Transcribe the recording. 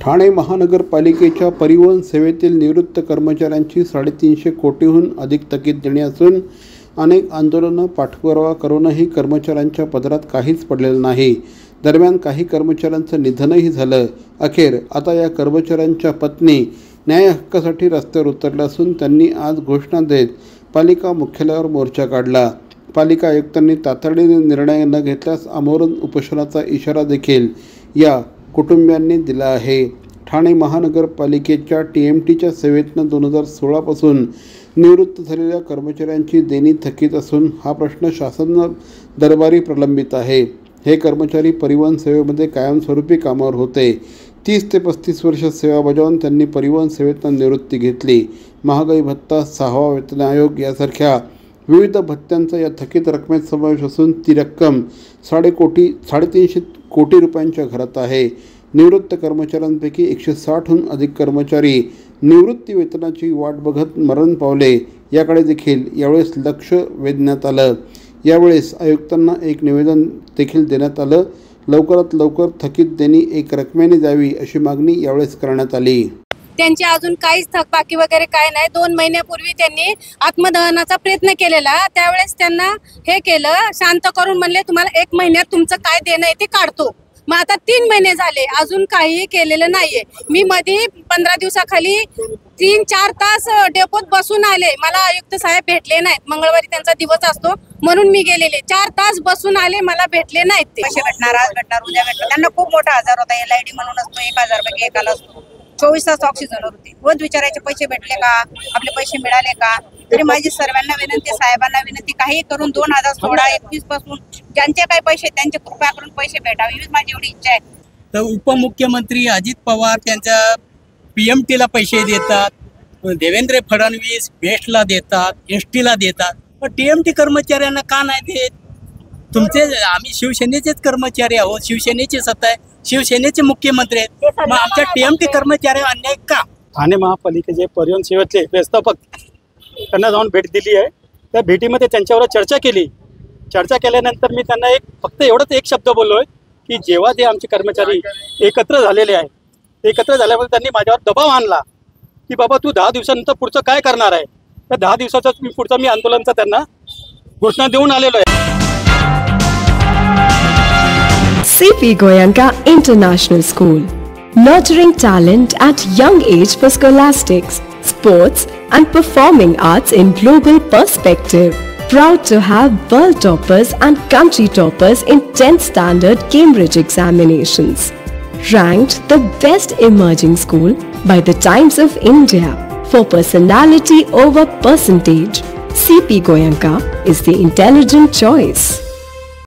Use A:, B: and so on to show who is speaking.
A: ठाणे महानगरपालिकेच्या परिवहन सेवेतील निवृत्त कर्मचाऱ्यांची 350 कोटीहून अधिक थकीत देणे असून अनेक आंदोलनं पाठपुरावा करूनही कर्मचाऱ्यांच्या पदरात काहीच पडलेलं नाही। दरम्यान काही कर्मचाऱ्यांचं निधनही झालं। अखेर आता या कर्मचाऱ्यांच्या पत्नी न्याय हक्कासाठी रस्त्यावर उतरल्या असून त्यांनी आज घोषणा देत पालिका मुख्यालयावर मोर्चा काढला। पालिका आयुक्तांनी तातडीने निर्णय न घेतल्यास आमरण उपोषणाचा इशारा देखील या कुटुंबियांनी दिला आहे। ठाणे महानगरपालिकेच्या TMTच्या सेवेतनं 2016 पासून निवृत्त झालेल्या कर्मचाऱ्यांची देणी थकीत असून हा प्रश्न शासन दरबारी प्रलंबित आहे। हे कर्मचारी परिवहन सेवेमध्ये कायमस्वरूपी कामावर होते। 30 ते 35 वर्ष सेवा बजावून त्यांनी परिवहन सेवेतनं निवृत्ती घेतली। महागाई भत्ता, 6वा वेतन आयोग यासारख्या विविध भत्त्यांचा या थकीत रकमेत समावेश असून ती रक्कम 350 कोटी रुपयांच्या घरात आहे। निवृत्त कर्मचाऱ्यांपैकी 160हून अधिक कर्मचारी निवृत्ती वेतनाची वाट बघत मरण पावले। याकडे देखील यावेळेस लक्ष वेधण्यात आलं। यावेळेस आयुक्तांना एक निवेदन देखील देण्यात आलं। लवकरात लवकर थकीत देणी एक रकमेने द्यावी अशी मागणी यावेळेस करण्यात आली।
B: त्यांची अजून काहीच थकबाकी वगैरे काय नाही। 2 महिन्यापूर्वी त्यांनी आत्मदहनाचा प्रयत्न केलेला, त्यावेळेस त्यांना हे केलं, शांत करून म्हणले तुम्हाला 1 महिन्यात तुमचं काय देणं आहे ते काढतो। मग आता 3 महिने झाले अजून काही केलेलं नाहीये। मी मध्ये 15 दिवसाखाली 3-4 तास डेपोत बसून आले, मला आयुक्त साहेब भेटले नाहीत। मंगळवारी त्यांचा दिवस असतो म्हणून मी गेलेले, 4 तास बसून आले, मला भेटले नाहीत। ते
C: पैसे भेटणार, आज भेटणार, उद्या भेटणार। त्यांना खूप मोठा आजार होता, LID म्हणून असतो, 1000 रुपये एकाला असतो। 24 तास ऑक्सिजनवर होते। रोज विचारायचे पैसे भेटले का, आपले पैसे मिळाले का। तरी माझी सर्वांना विनंती, साहेबांना विनंती, काही करून 2016-21 पासून ज्यांचे काही पैसे त्यांचे कृपया करून पैसे भेटावे हीच माझी एवढी इच्छा आहे।
D: तर उपमुख्यमंत्री अजित पवार त्यांच्या PMTला पैसे देतात, देवेंद्र फडणवीस बेस्टला देतात, STला देतात, पण TMT कर्मचाऱ्यांना का नाही देत? तुमचे आम्ही शिवसेनेचेच कर्मचारी आहोत, शिवसेनेची सत्ता आहे, शिवसेनेचे मुख्यमंत्री आहेत, मग आमच्या TMT कर्मचाऱ्यांवर अन्याय का?
E: ठाणे महापालिकेचे परिवहन सेवेतले व्यवस्थापक त्यांना जाऊन भेट दिली आहे। त्या भेटीमध्ये त्यांच्यावर चर्चा केली। चर्चा केल्यानंतर मी त्यांना फक्त एवढंच एक शब्द बोललोय की जेव्हा ते आमचे कर्मचारी एकत्र झालेले आहे, एकत्र झाल्यामुळे त्यांनी माझ्यावर दबाव आणला की बाबा तू 10 दिवसानंतर पुढचं काय करणार आहे। तर 10 दिवसाचं पुढचं आंदोलनाचा त्यांना घोषणा देऊन आलेलो आहे।
F: CP Goenka International School, nurturing talent at young age for scholastics, sports and performing arts in global perspective. Proud to have world toppers and country toppers in 10th standard Cambridge examinations. Ranked the best emerging school by the Times of India for personality over percentage. CP Goenka is the intelligent choice.